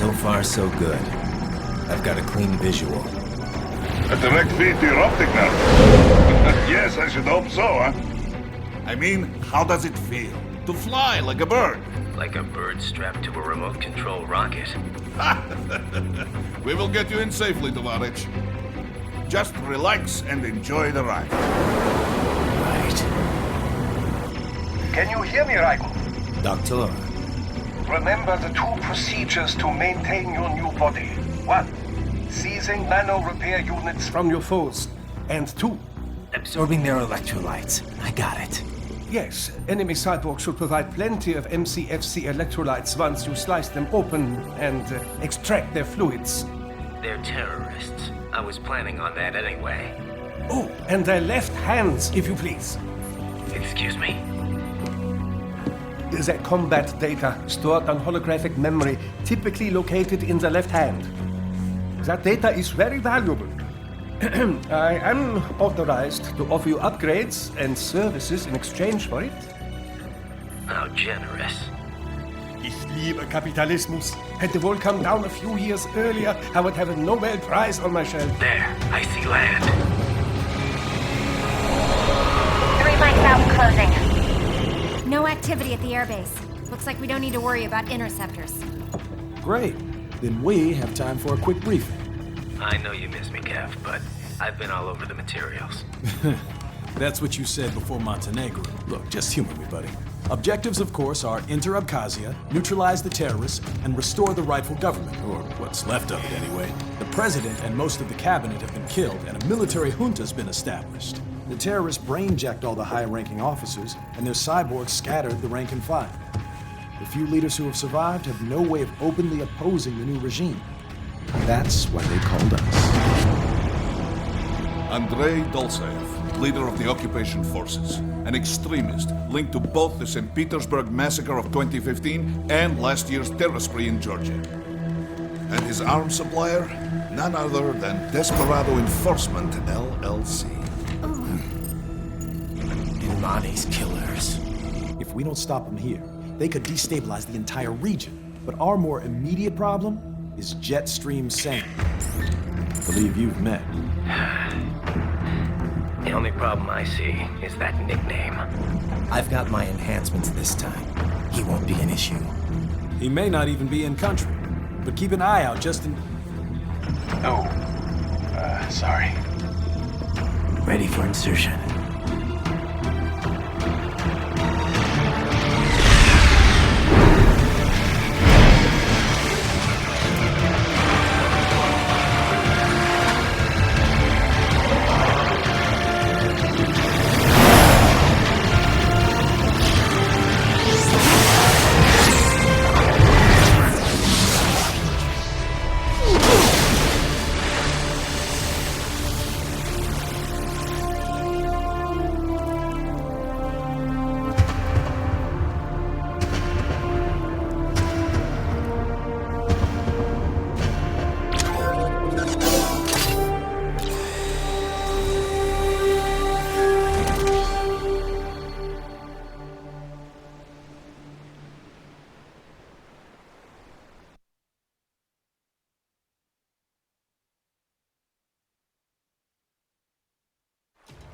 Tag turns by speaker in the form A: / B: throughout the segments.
A: So far, so good. I've got a clean visual.
B: A direct feed to your optic nerve. Yes, I should hope so, huh? I mean, how does it feel? To fly like a bird?
C: Like a bird strapped to a remote control rocket.
B: We will get you in safely, Tovarich. Just relax and enjoy the ride.
A: Right.
D: Can you hear me, Raiko?
A: Doctor,
D: Remember the two procedures to maintain your new body. 1. Seizing nano repair units from your foes. And 2.
A: absorbing their electrolytes. I got it.
D: Yes, enemy cyborgs should provide plenty of MCFC electrolytes once you slice them open and extract their fluids.
C: They're terrorists. I was planning on that anyway.
D: Oh, and their left hands, if you please.
C: Excuse me?
D: Their combat data stored on holographic memory, typically located in the left hand. That data is very valuable. I am authorized to offer you upgrades and services in exchange for it.
C: How generous.
D: Ich liebe Kapitalismus. Had the wall come down a few years earlier, I would have a Nobel Prize on my shelf.
C: There, I see land.
E: 3 mics out and closing. No activity at the airbase. Looks like we don't need to worry about interceptors.
F: Great. Then we have time for a quick briefing.
C: I know you miss me, Kev, but I've been all over the materials.
F: That's what you said before Montenegro. Look, just humor me, buddy. Objectives, of course, are enter Abkhazia, neutralize the terrorists, and restore the rightful government, or what's left of it anyway. The president and most of the cabinet have been killed, and a military junta's been established. The terrorists brain-jacked all the high-ranking officers, and their cyborgs scattered the rank and file. The few leaders who have survived have no way of openly opposing the new regime. That's why they called us.
B: Andrei Dolzaev, leader of the occupation forces, an extremist linked to both the St. Petersburg massacre of 2015 and last year's terror spree in Georgia. And his arms supplier, none other than Desperado Enforcement, LLC.
A: Ilmani's killers.
F: If we don't stop them here, they could destabilize the entire region. But our more immediate problem is Jetstream Sane. Believe you've met.
C: The only problem I see is that nickname.
A: I've got my enhancements this time. He won't be an issue.
F: He may not even be in country. But keep an eye out just in...
D: Oh, sorry.
A: Ready for insertion.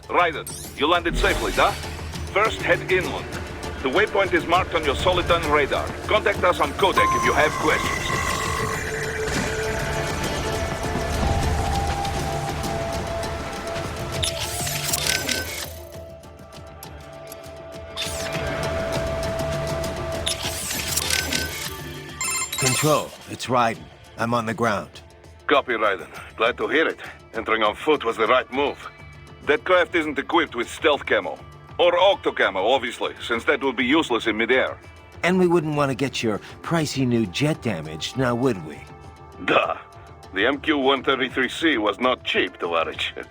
B: Raiden, you landed safely, huh? First, head inland. The waypoint is marked on your Soliton radar. Contact us on Codec if you have questions.
A: Control, it's Raiden. I'm on the ground.
B: Copy, Raiden. Glad to hear it. Entering on foot was the right move. That craft isn't equipped with stealth camo. Or octo camo, obviously, since that would be useless in midair.
A: And we wouldn't want to get your pricey new jet damaged, now would we?
B: Duh. The MQ-133C was not cheap, Tovarich.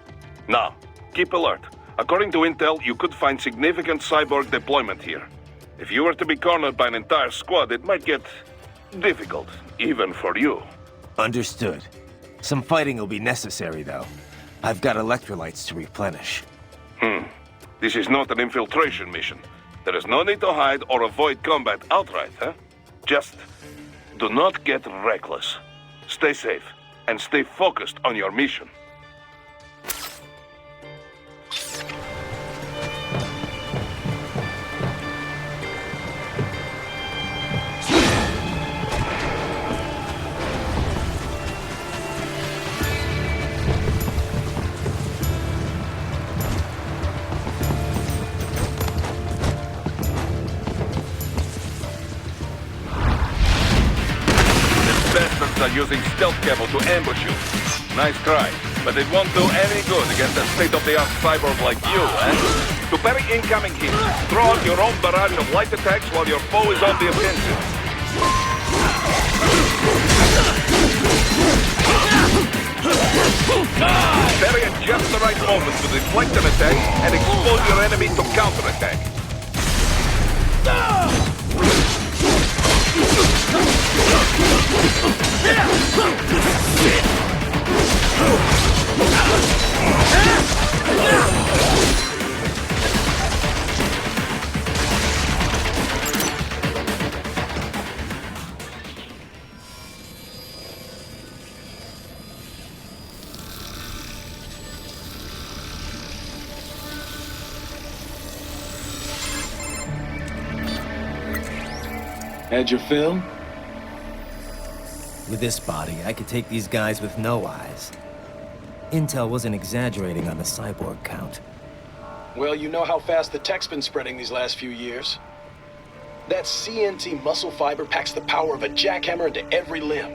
B: Now, keep alert. According to intel, you could find significant cyborg deployment here. If you were to be cornered by an entire squad, it might get difficult, even for you.
A: Understood. Some fighting will be necessary, though. I've got electrolytes to replenish.
B: This is not an infiltration mission. There is no need to hide or avoid combat outright, huh? Just Do not get reckless. Stay safe, and stay focused on your mission. Bastards are using stealth camo to ambush you. Nice try, but it won't do any good against a state-of-the-art cyborg like you, eh? To parry incoming hits, throw out your own barrage of light attacks while your foe is on the offensive. Parry at just the right moment to deflect an attack and expose your enemy to counterattack.
F: Had your fill?
A: With this body, I could take these guys with no eyes. Intel wasn't exaggerating on the cyborg count.
F: Well, you know how fast the tech's been spreading these last few years. That CNT muscle fiber packs the power of a jackhammer into every limb.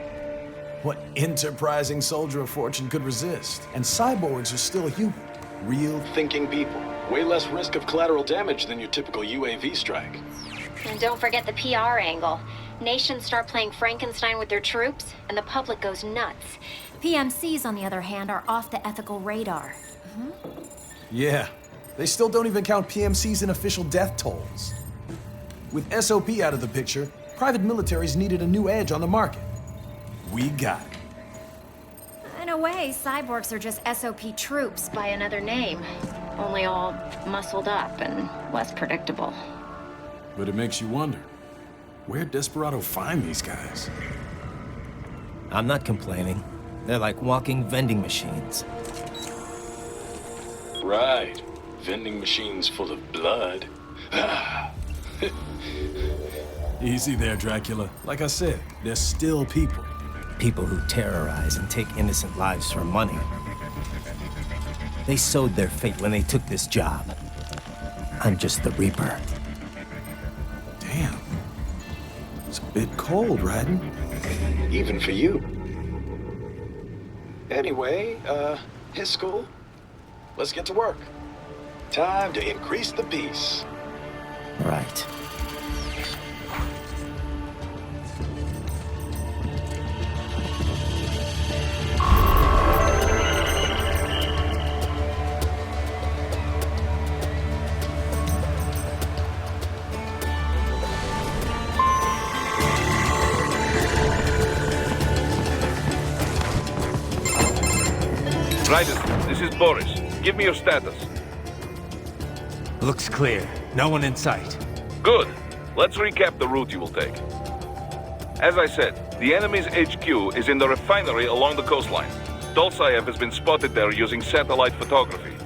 F: What enterprising soldier of fortune could resist? And cyborgs are still human. Real thinking people. Way less risk of collateral damage than your typical UAV strike.
E: And don't forget the PR angle. Nations start playing Frankenstein with their troops, and the public goes nuts. PMCs, on the other hand, are off the ethical radar.
F: Yeah, they still don't even count PMCs in official death tolls. With SOP out of the picture, private militaries needed a new edge on the market. We got it.
E: In a way, cyborgs are just SOP troops by another name. Only all muscled up and less predictable.
F: But it makes you wonder, where'd Desperado find these guys?
A: I'm not complaining. They're like walking vending machines.
F: Right. Vending machines full of blood. Easy there, Dracula. Like I said, they're still people.
A: People who terrorize and take innocent lives for money. They sowed their fate when they took this job. I'm just the Reaper.
F: Damn. It's a bit cold, Raiden. Even for you. Anyway, his school. Let's get to work. Time to increase the peace.
A: Right.
B: Raiden, this is Boris. Give me your status.
A: Looks clear. No one in sight.
B: Good. Let's recap the route you will take. As I said, the enemy's HQ is in the refinery along the coastline. Dolsaev has been spotted there using satellite photography.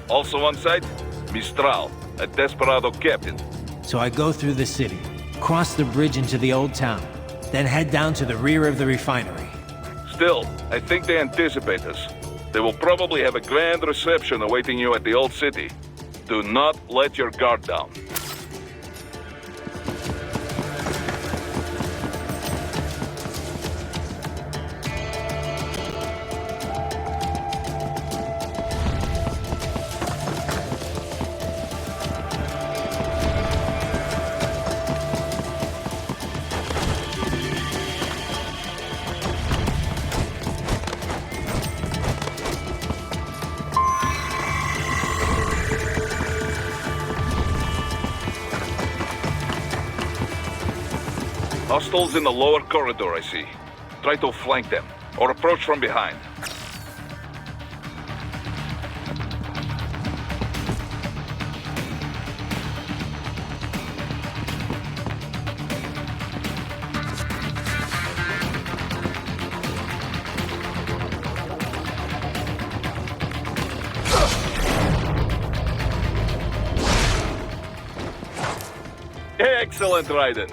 B: Also on site, Mistral, a Desperado captain.
G: So I go through the city, cross the bridge into the old town, then head down to the rear of the refinery.
B: Still, I think they anticipate us. They will probably have a grand reception awaiting you at the old city. Do not let your guard down. Hostiles in the lower corridor, I see. Try to flank them, or approach from behind. Excellent, Raiden.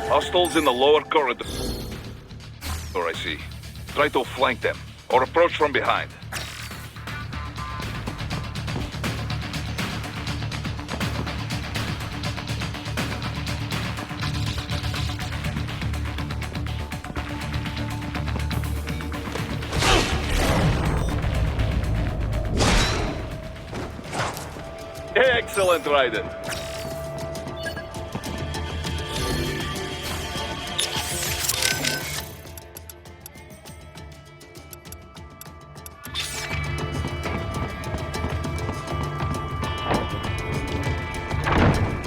B: Hostiles in the lower corridor. I see. Try to flank them, or approach from behind. Excellent, Raiden.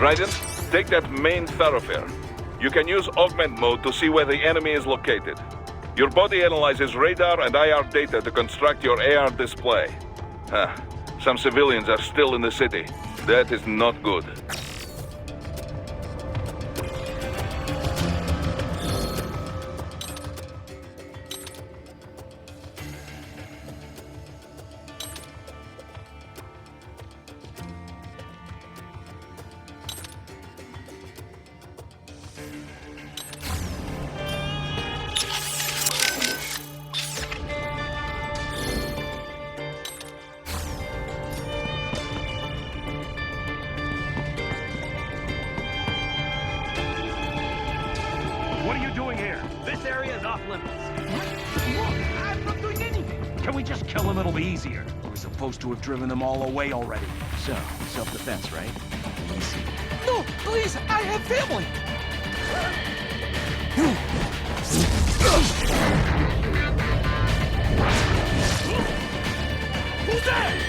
B: Raiden, take that main thoroughfare. You can use augment mode to see where the enemy is located. Your body analyzes radar and IR data to construct your AR display. Some civilians are still in the city. That is not good.
H: What are you doing here? This area is off limits. Look, I'm not doing anything. Can we just kill him? It'll be easier. We're supposed to have driven them all away already.
I: So, self-defense, right? Easy.
H: No, please, I have family. Who's that?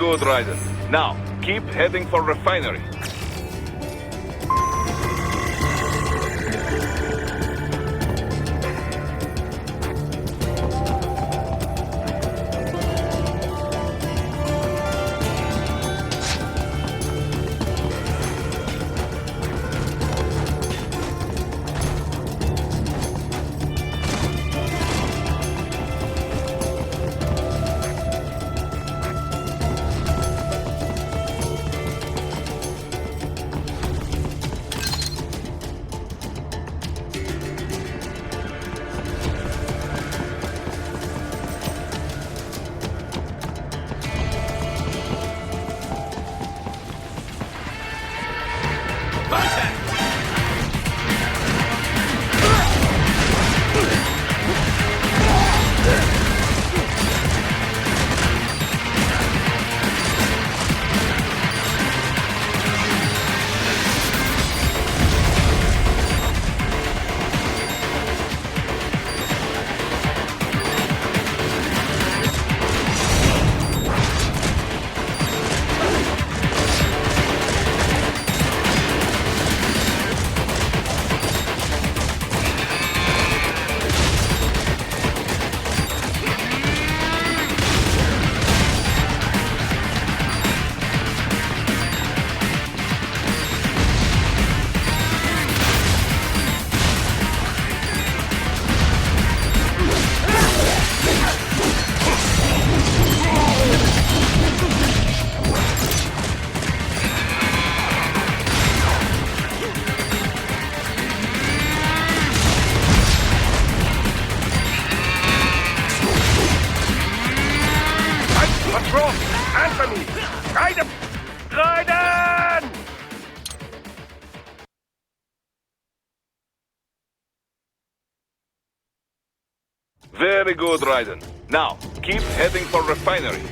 B: good, Raiden. Now, keep heading for refinery. Very good, Raiden. Now, keep heading for refinery.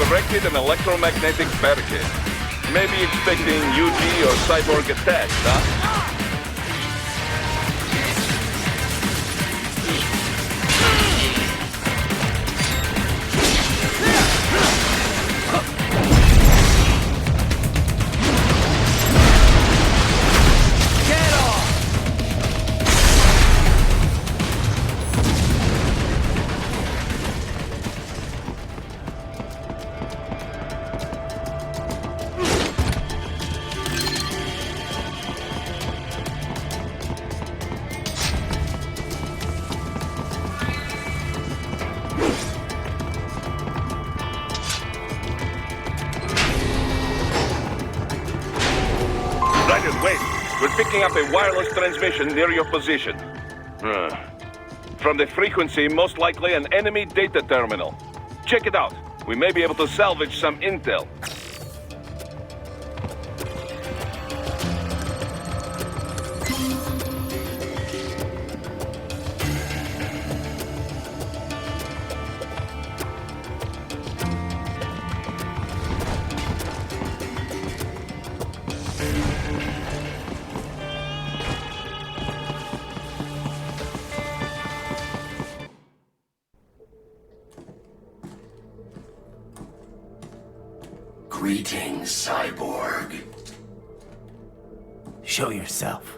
B: Erected an electromagnetic barricade. Maybe expecting UG or cyborg attacks, huh?
J: picking up a wireless transmission near your position. From the frequency, most likely an enemy data terminal. Check it out. We may be able to salvage some intel.
K: Greetings, cyborg.
A: Show yourself.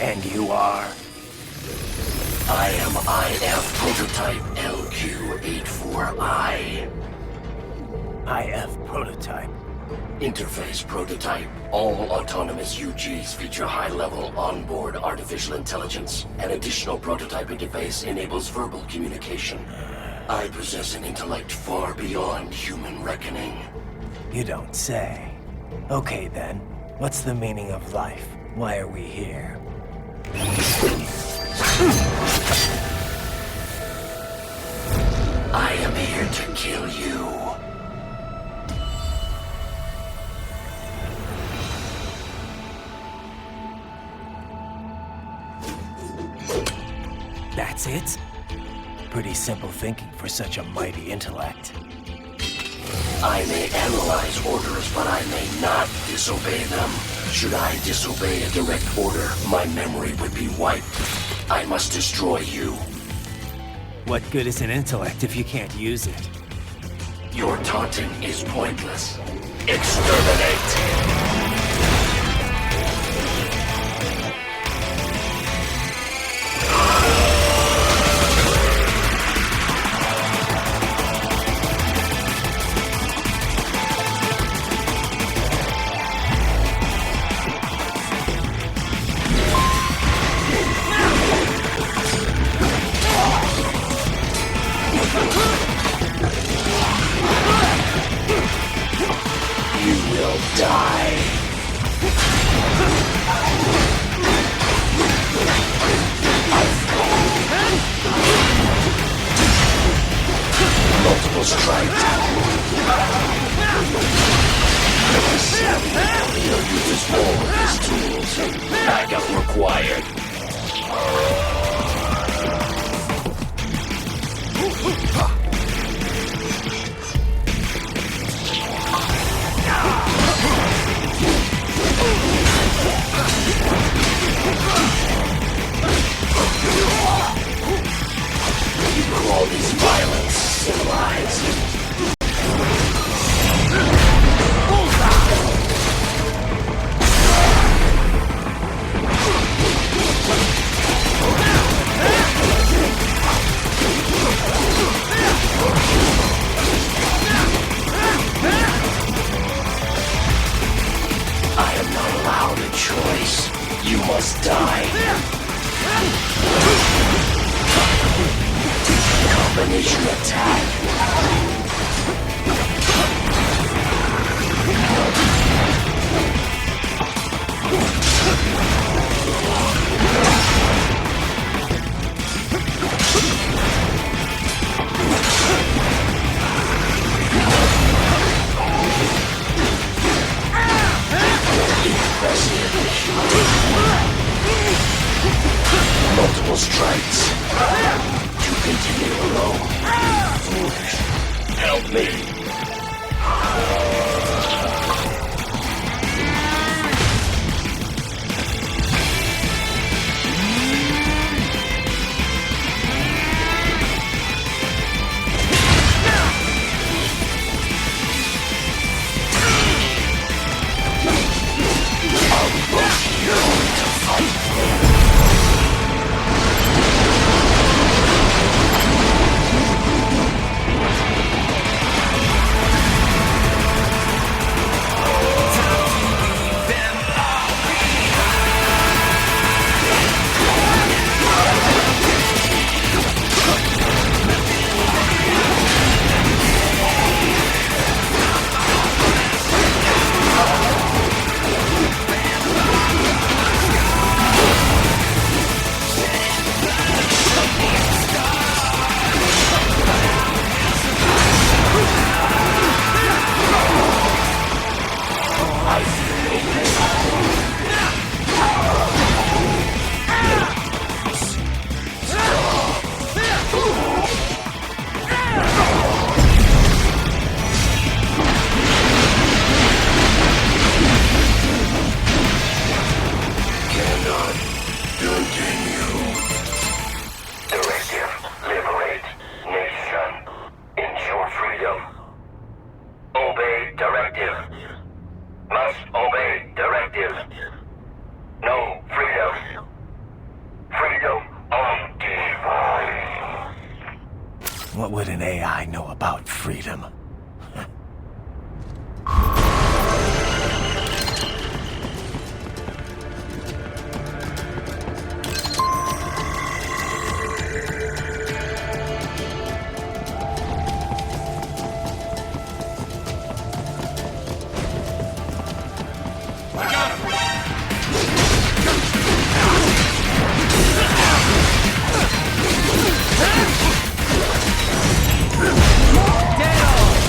A: And you are?
K: I am IF prototype LQ84I.
A: IF prototype.
K: Interface prototype. All autonomous UGs feature high-level onboard artificial intelligence. An additional prototype interface enables verbal communication. I possess an intellect far beyond human reckoning.
A: You don't say. Okay then, what's the meaning of life? Why are we here?
K: I am here to kill you.
A: That's it? Pretty simple thinking for such a mighty intellect.
K: I may analyze orders, but I may not disobey them. Should I disobey a direct order, my memory would be wiped. I must destroy you.
A: What good is an intellect if you can't use it?
K: Your taunting is pointless. Exterminate! You will die. Multiple strikes. He'll use all of his tools. Backup required. You call this violence civilized? I am not allowed a choice. You must die. Combination attack. Multiple strikes. To continue alone. Foolish. Help me. directive. Must obey directive. No freedom. Freedom on device.
A: What would an AI know about freedom?
G: Dead on!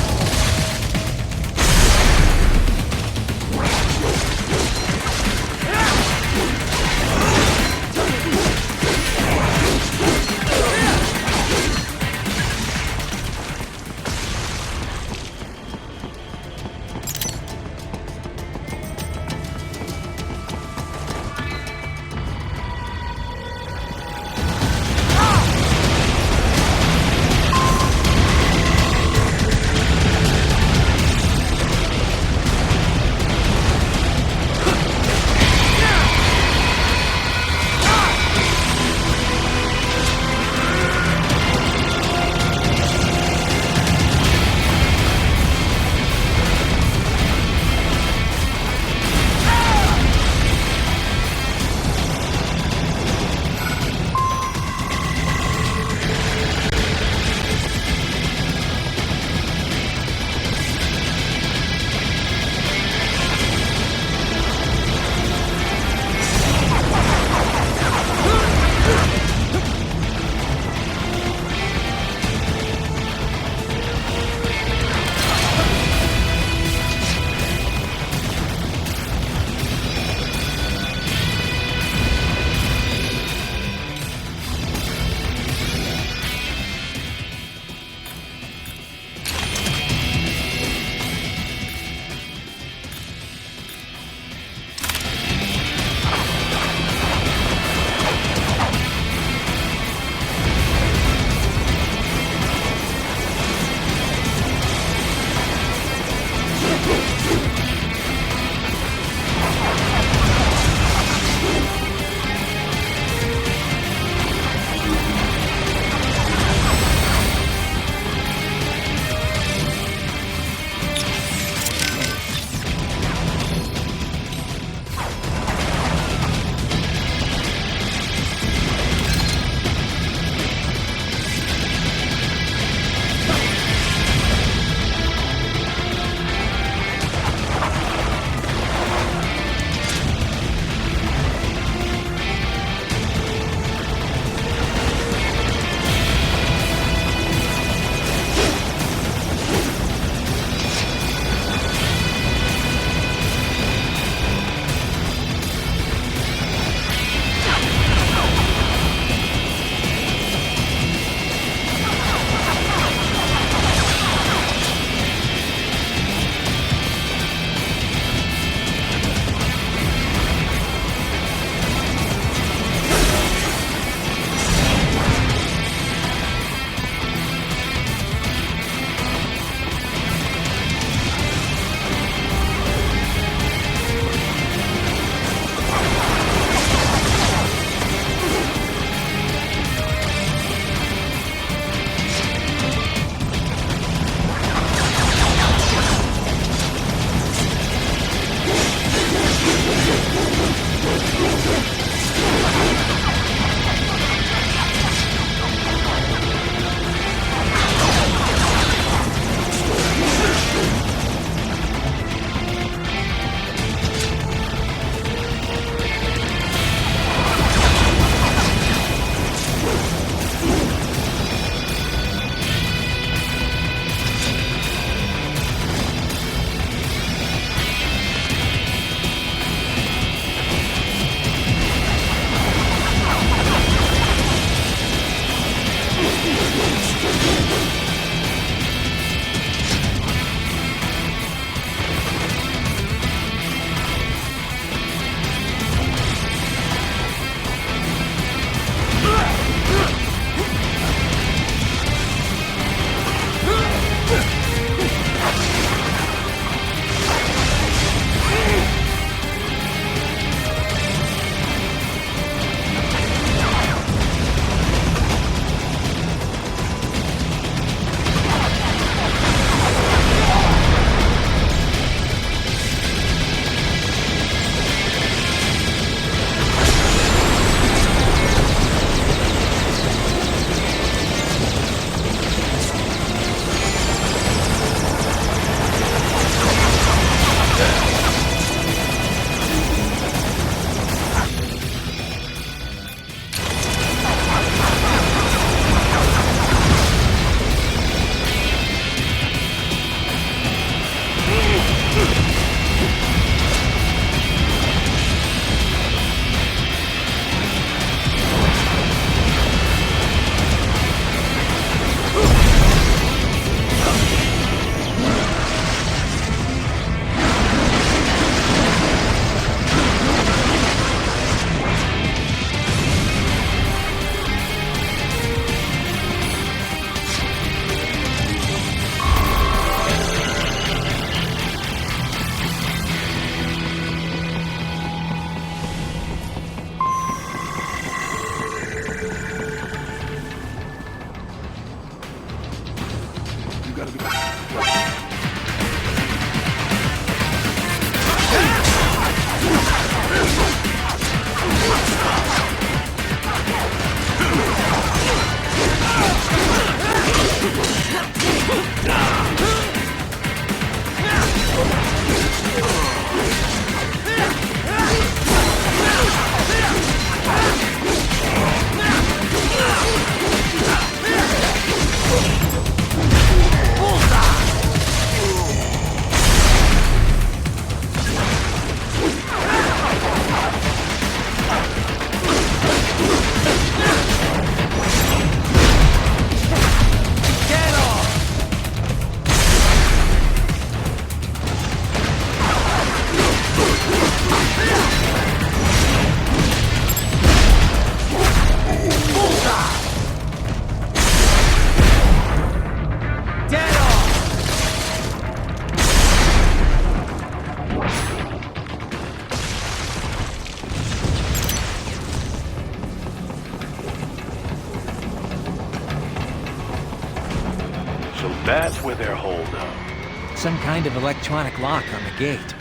J: That's where they're holed up.
G: Some kind of electronic lock on the gate.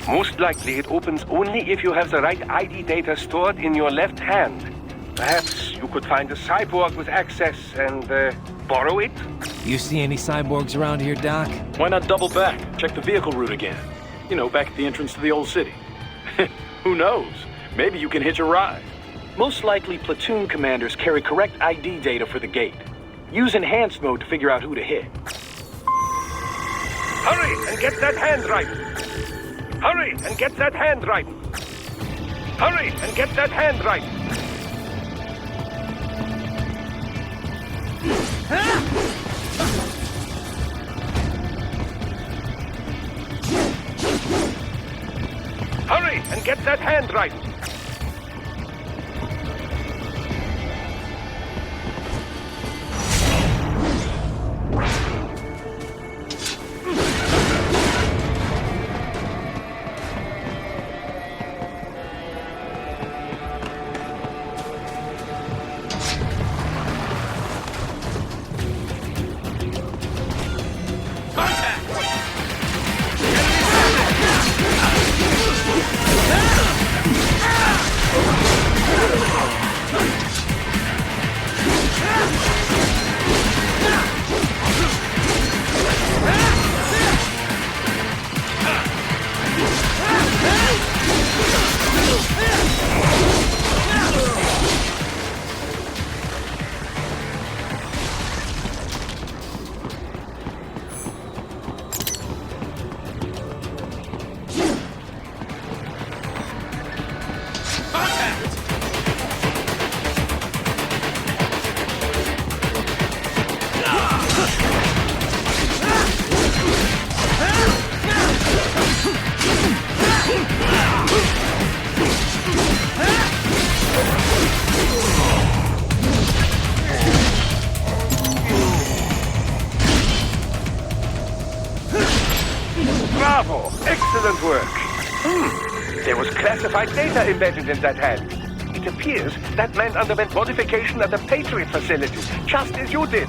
J: Most likely it opens only if you have the right ID data stored in your left hand. Perhaps you could find a cyborg with access and borrow it?
G: You see any cyborgs around here, Doc?
F: Why not double back? Check the vehicle route again. You know, back at the entrance to the old city. Who knows? Maybe you can hitch a ride. Most likely, platoon commanders carry correct ID data for the gate. Use enhanced mode to figure out who to hit.
J: Hurry and get that hand right! Hurry and get that hand right! Hurry and get that hand right! Hurry and get that hand right! Bravo! Excellent work! There was classified data embedded in that hand. It appears that man underwent modification at the Patriot facility, just as you did.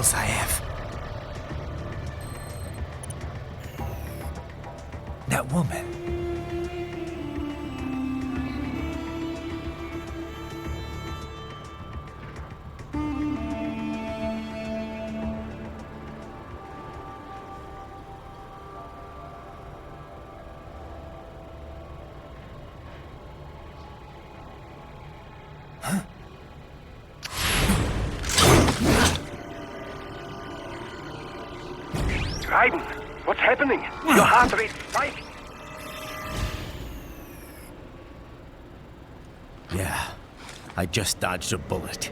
A: else I have. That woman.
H: Raiden, what's happening? Your heart rate's spiking.
A: Yeah, I just dodged a bullet.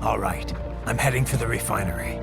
A: All right, I'm heading for the refinery.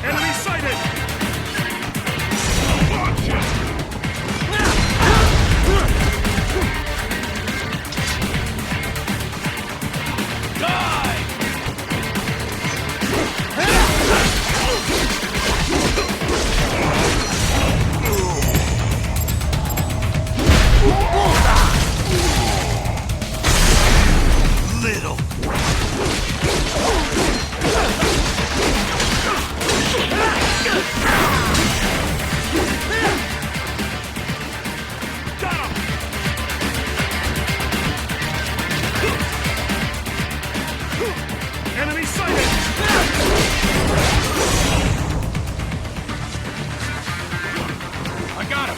H: Enemy sighted!
A: Little.
H: Enemy sighted! I got him!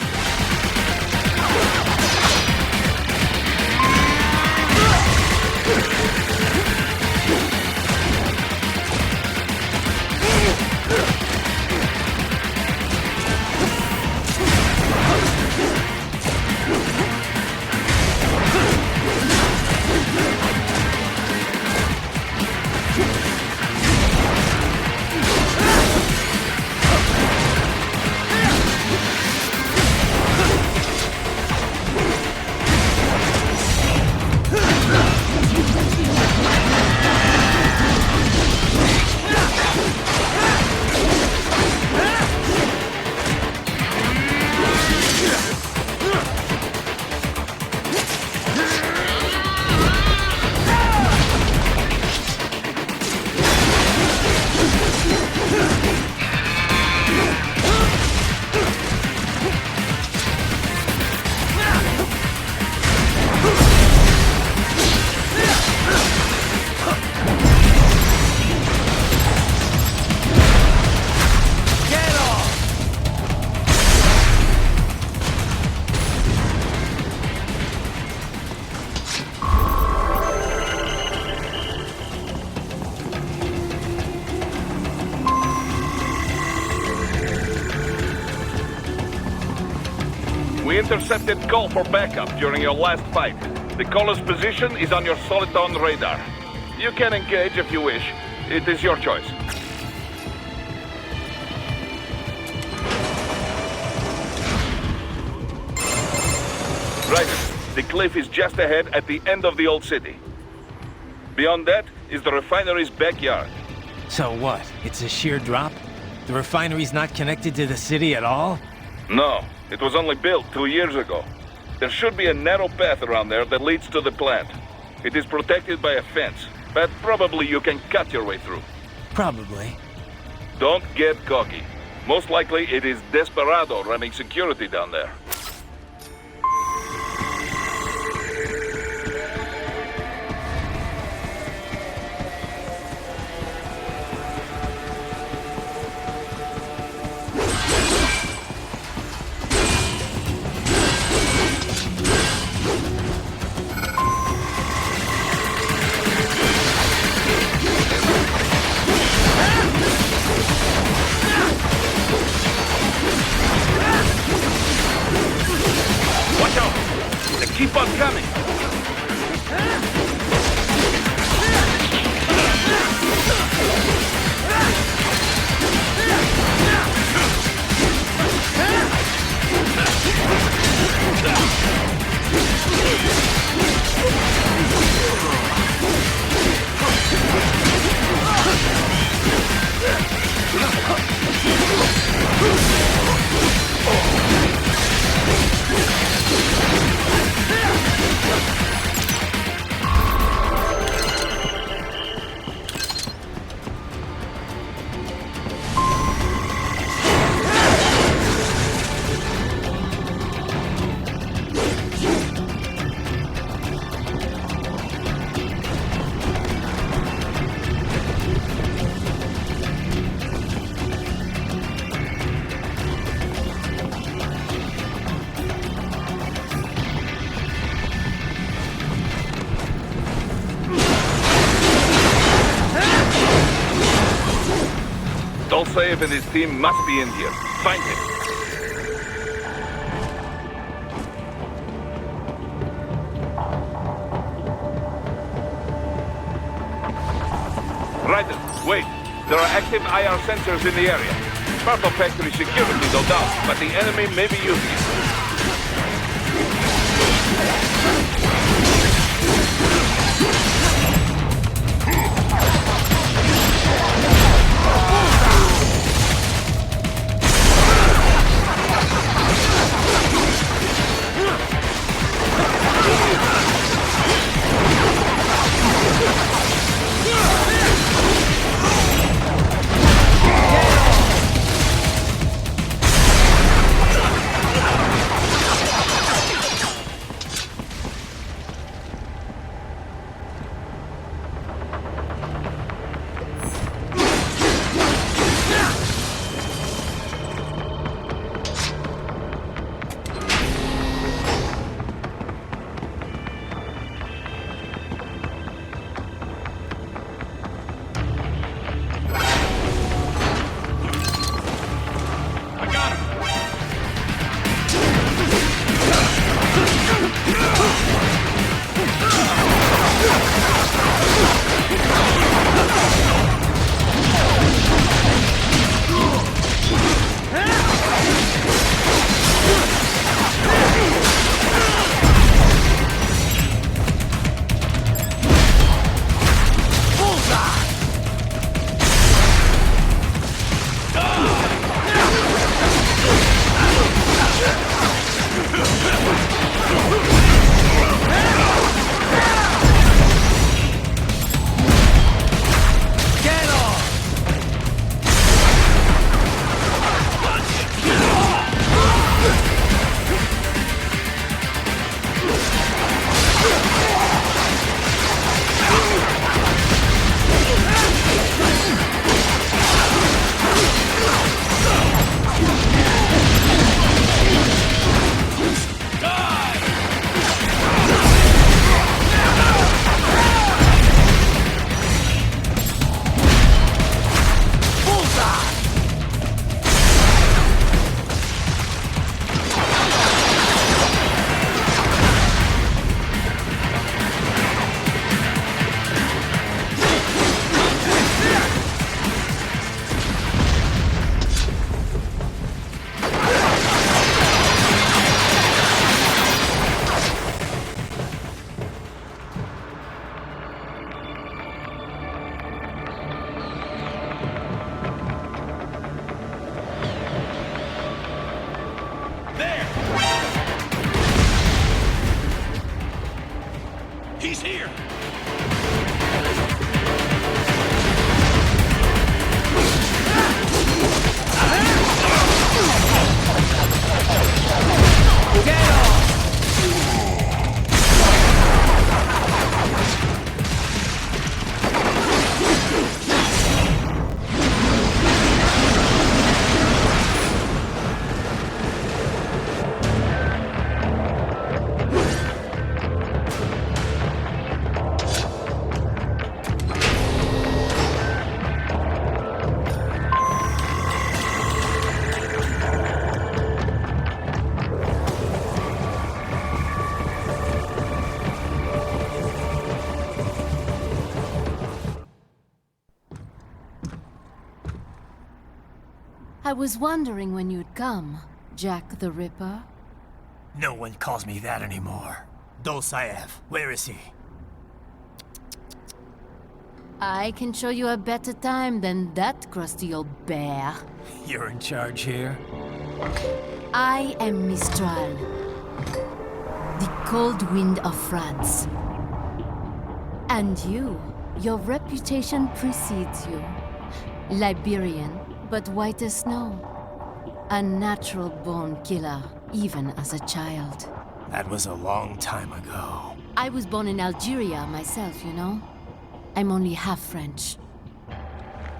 J: We intercepted call for backup during your last fight. The caller's position is on your Soliton radar. You can engage if you wish. It is your choice. Right. The cliff is just ahead at the end of the old city. Beyond that is the refinery's backyard.
G: So what? It's a sheer drop? The refinery's not connected to the city at all?
J: No, it was only built 2 years ago. There should be a narrow path around there that leads to the plant. It is protected by a fence, but probably you can cut your way through.
G: Probably.
J: Don't get cocky. Most likely it is Desperado running security down there. Keep on coming! Dolceev and his team must be in here. Find him. Ryder, wait. There are active IR sensors in the area. Part of factory security, no doubt, but the enemy may be using it.
H: He's here!
L: I was wondering when you'd come, Jack the Ripper.
A: No one calls me that anymore. Dolsaev, where is he?
L: I can show you a better time than that crusty old bear.
A: You're in charge here?
L: I am Mistral, the cold wind of France. And your reputation precedes you. Liberian, but white as snow. A natural-born killer, even as a child.
A: That was a long time ago.
L: I was born in Algeria myself, you know? I'm only half French.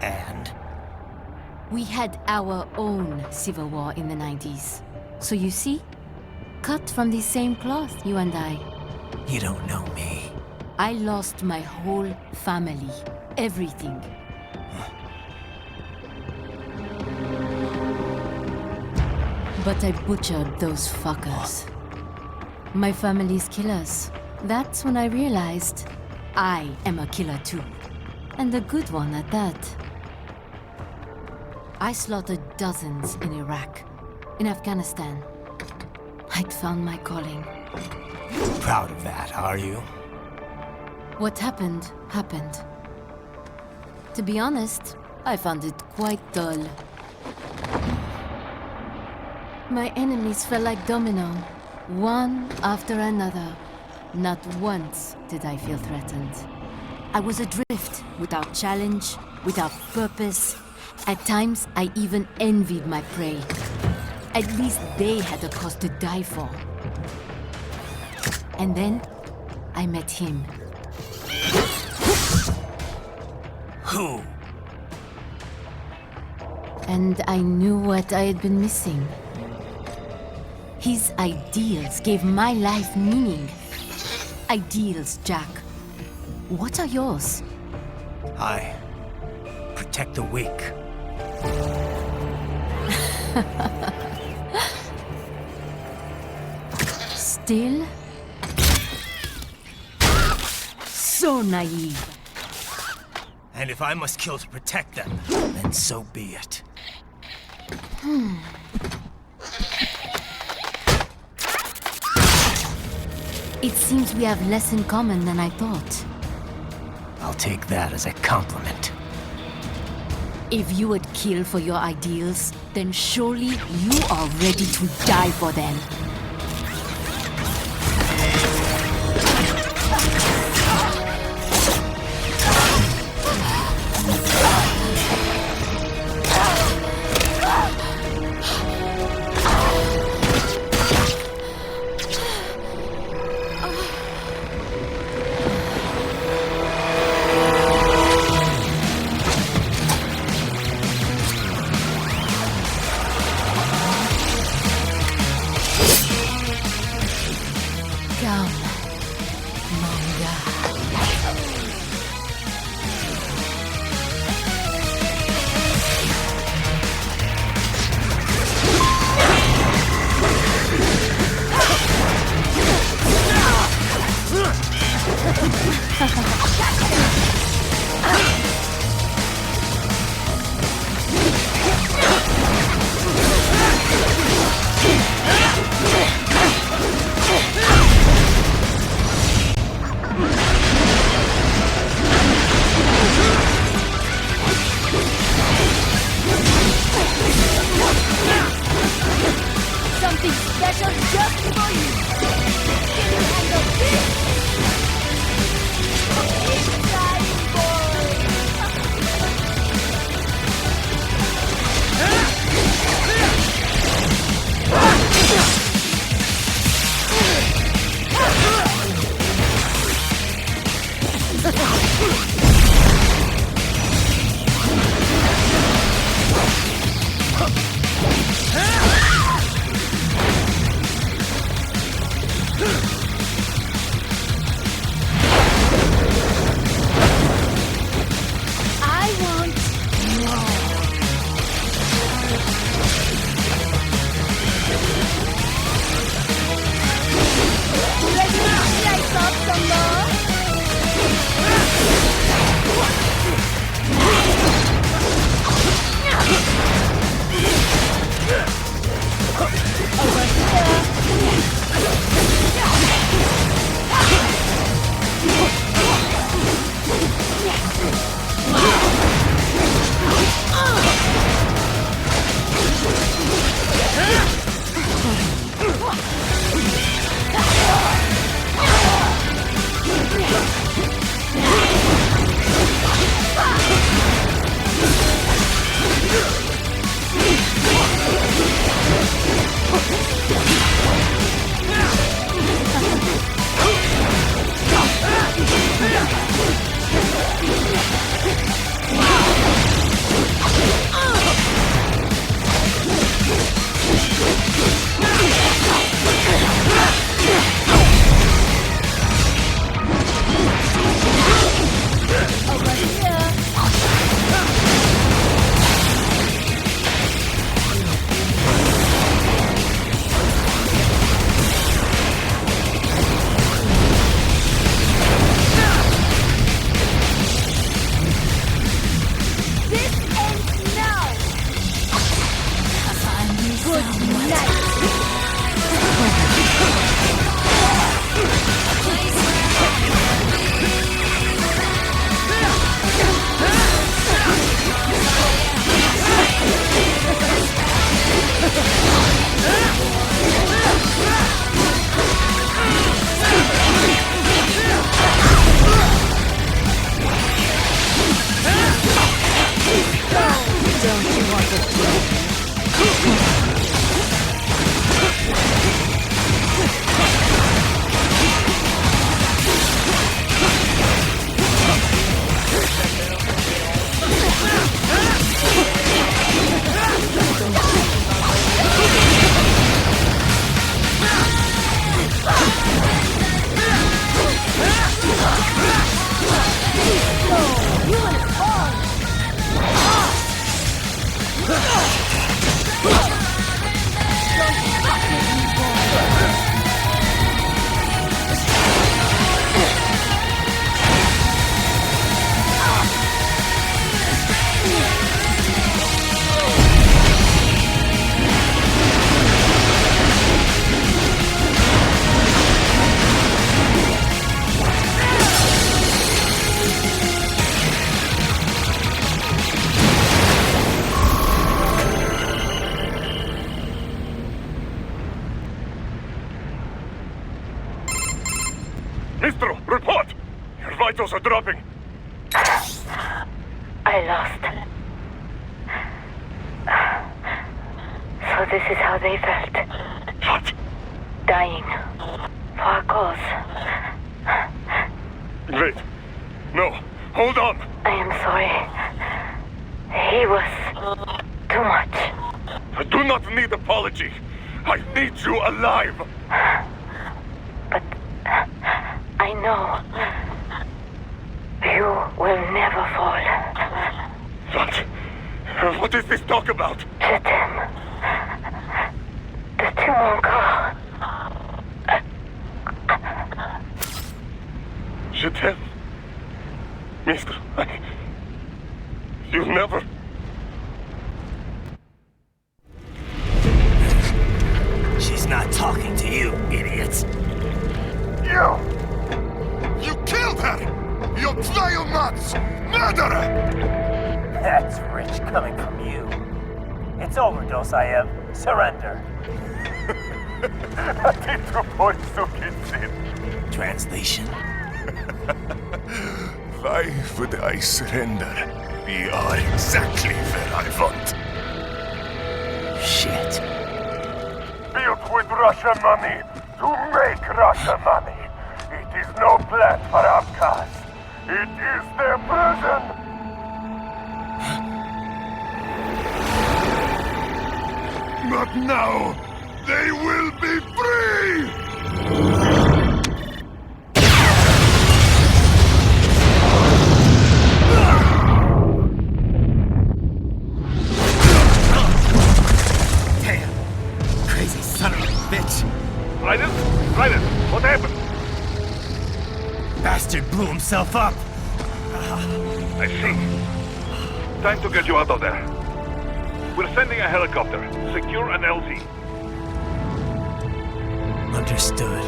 A: And?
L: We had our own civil war in the 90s. So you see? Cut from the same cloth, you and I.
A: You don't know me.
L: I lost my whole family. Everything. But I butchered those fuckers. My family's killers. That's when I realized I am a killer too. And a good one at that. I slaughtered dozens in Iraq, in Afghanistan. I'd found my calling.
A: Proud of that, are you?
L: What happened, happened. To be honest, I found it quite dull. My enemies fell like domino, one after another. Not once did I feel threatened. I was adrift, without challenge, without purpose. At times, I even envied my prey. At least they had a cause to die for. And then, I met him.
A: Who?
L: And I knew what I had been missing. His ideals gave my life meaning. Ideals, Jack. What are yours?
A: I protect the weak.
L: Still? So naive.
A: And if I must kill to protect them, then so be it.
L: It seems we have less in common than I thought.
A: I'll take that as a compliment.
L: If you would kill for your ideals, then surely you are ready to die for them.
J: Mistro, report! Your vitals are dropping.
M: I lost. So this is how they felt.
J: What?
M: Dying. For a cause.
J: Wait. No. Hold on.
M: I am sorry. He was too much.
J: I do not need apology. I need you alive.
M: But I know you will never fall.
J: What? What is this talk about?
M: Je t'aime. De tout mon corps.
J: Je t'aime. Mister, you'll never...
A: She's not talking to you, idiots.
J: You! You killed her! You vile nuts! Murderer!
A: That's rich coming from you. It's overdose, I am. Surrender. Translation.
J: Why would I surrender? We are exactly where I want.
A: Shit.
J: Built with Russian money to make Russian money. It is no plan for Abkhaz. It is their prison. But now, they will be free!
A: Damn! Crazy son of a bitch!
J: Raiden? Raiden, what happened?
A: Bastard blew himself up!
J: I see. Time to get you out of there. We're sending a helicopter. Secure an LZ.
A: Understood.